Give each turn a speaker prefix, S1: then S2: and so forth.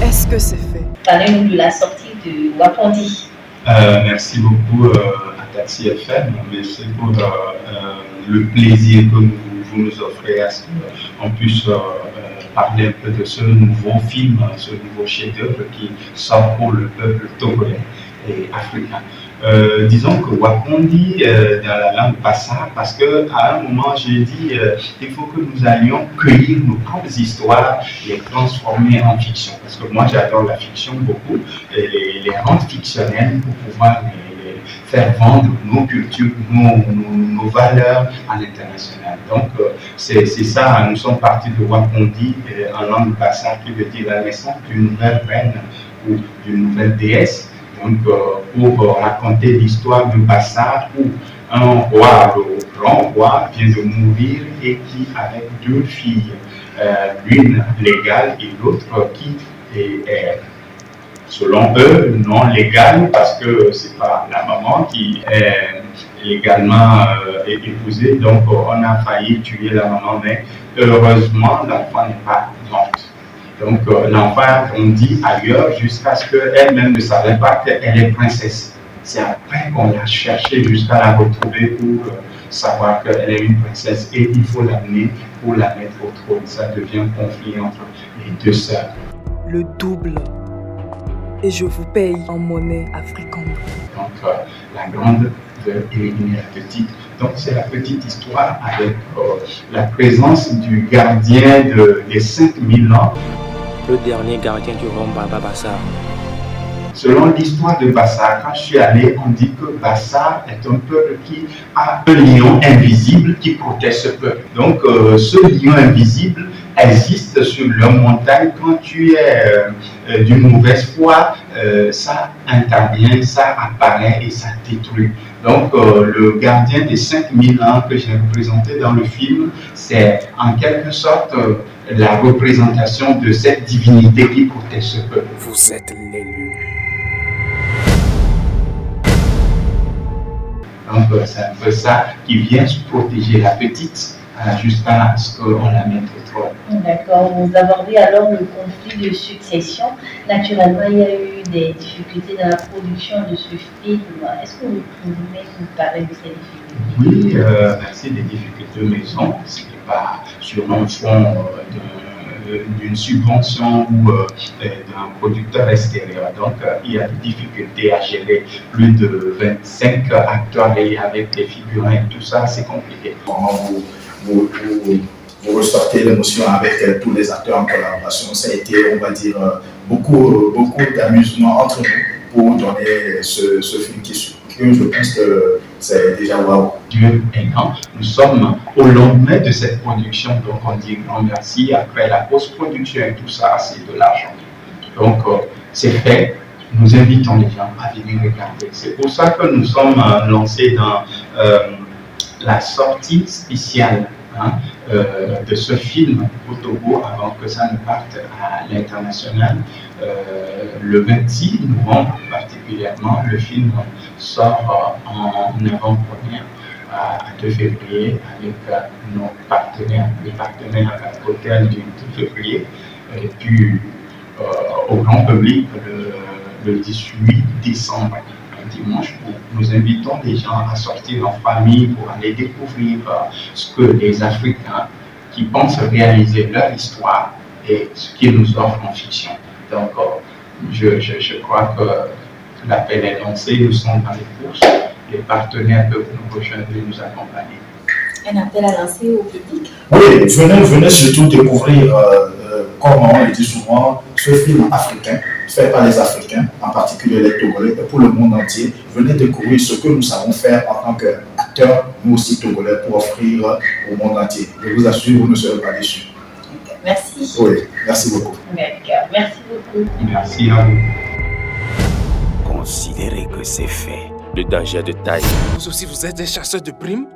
S1: Est-ce que c'est fait?
S2: Parlez-nous de la sortie de Wapandi.
S3: Merci beaucoup à Taxi FM. Merci pour le plaisir que vous nous offrez à ce qu'on puisse parler un peu de ce nouveau film, ce nouveau chef-d'œuvre qui sort pour le peuple togolais et africain. Disons que Wapandi dans la langue Bassa, parce qu'à un moment j'ai dit il faut que nous allions cueillir nos propres histoires, les transformer en fiction. Parce que moi j'adore la fiction beaucoup, et les rendre fictionnelles pour pouvoir les faire vendre nos cultures, nos valeurs à l'international. Donc c'est ça, nous sommes partis de Wapandi en langue Bassa qui veut dire la naissance d'une nouvelle reine ou d'une nouvelle déesse. Donc, pour raconter l'histoire de Bassa où un roi, le grand roi, vient de mourir et qui, avec deux filles, l'une légale et l'autre qui est, selon eux, non légale parce que c'est pas la maman qui est légalement épousée. Donc, on a failli tuer la maman, mais heureusement, l'enfant n'est pas morte. Donc l'enfant grandit ailleurs jusqu'à ce qu'elle-même ne savait pas qu'elle est princesse. C'est après qu'on l'a cherchée jusqu'à la retrouver pour savoir qu'elle est une princesse et il faut l'amener pour la mettre au trône. Ça devient un conflit entre les deux sœurs.
S1: Le double. Et je vous paye en monnaie africaine.
S3: Donc la grande veut éliminer la petite. Donc c'est la petite histoire avec la présence du gardien des 5000 ans.
S4: Le dernier gardien du roi Bassa.
S3: Selon l'histoire de Bassa, quand je suis allé, on dit que Bassa est un peuple qui a un lion invisible qui protège ce peuple. Donc ce lion invisible existe sur leur montagne. Quand tu es d'une mauvaise foi, ça intervient, ça apparaît et ça détruit. Donc le gardien des 5000 ans que j'ai représenté dans le film, c'est en quelque sorte la représentation de cette divinité qui protège ce peuple.
S4: Vous êtes l'élu.
S3: Donc c'est un peu ça qui vient protéger la petite jusqu'à ce qu'on la mette au trône.
S2: D'accord, vous abordez alors le conflit de succession. Naturellement, il y a eu des difficultés dans la production de ce film. Est-ce que vous pouvez nous parler de ces difficultés?
S3: Oui, merci. Des difficultés maison. Ce n'est pas sur un fond d'une subvention ou d'un producteur extérieur. Donc, il y a des difficultés à gérer plus de 25 acteurs et avec des figurants et tout ça, c'est compliqué.
S5: Comment vous ressortez l'émotion avec tous les acteurs en collaboration. Ça a été, on va dire, beaucoup d'amusement entre nous pour donner ce film qui je pense que c'est déjà waouh.
S3: Dieu est grand. Nous sommes au lendemain de cette production, donc on dit grand merci. Après la post-production et tout ça, c'est de l'argent. Donc c'est fait. Nous invitons les gens à venir regarder. C'est pour ça que nous sommes lancés dans la sortie spéciale de ce film au Togo avant que ça ne parte à l'international. Le 26 novembre particulièrement, le film sort en avant-première à 2 février avec nos partenaires, les partenaires hôtels du 2 février, et puis au grand public le 18 décembre. Dimanche, nous invitons les gens à sortir en famille pour aller découvrir ce que les Africains qui pensent réaliser leur histoire et ce qu'ils nous offrent en fiction. Donc, je crois que l'appel est lancé, nous sommes dans les courses, les partenaires peuvent nous rejoindre et nous accompagner.
S2: Un appel à lancer au public?
S5: Oui, venez surtout découvrir, comme on le dit souvent, ce film africain, fait par les Africains, en particulier les Togolais, et pour le monde entier. Venez découvrir ce que nous savons faire en tant qu'acteurs, nous aussi Togolais, pour offrir au monde entier. Je vous assure, vous ne serez pas déçus.
S2: Merci.
S5: Oui, merci beaucoup.
S2: D'accord, merci beaucoup.
S3: Merci à vous.
S4: Considérez que c'est fait. Le danger de taille.
S6: Vous aussi, vous êtes des chasseurs de primes?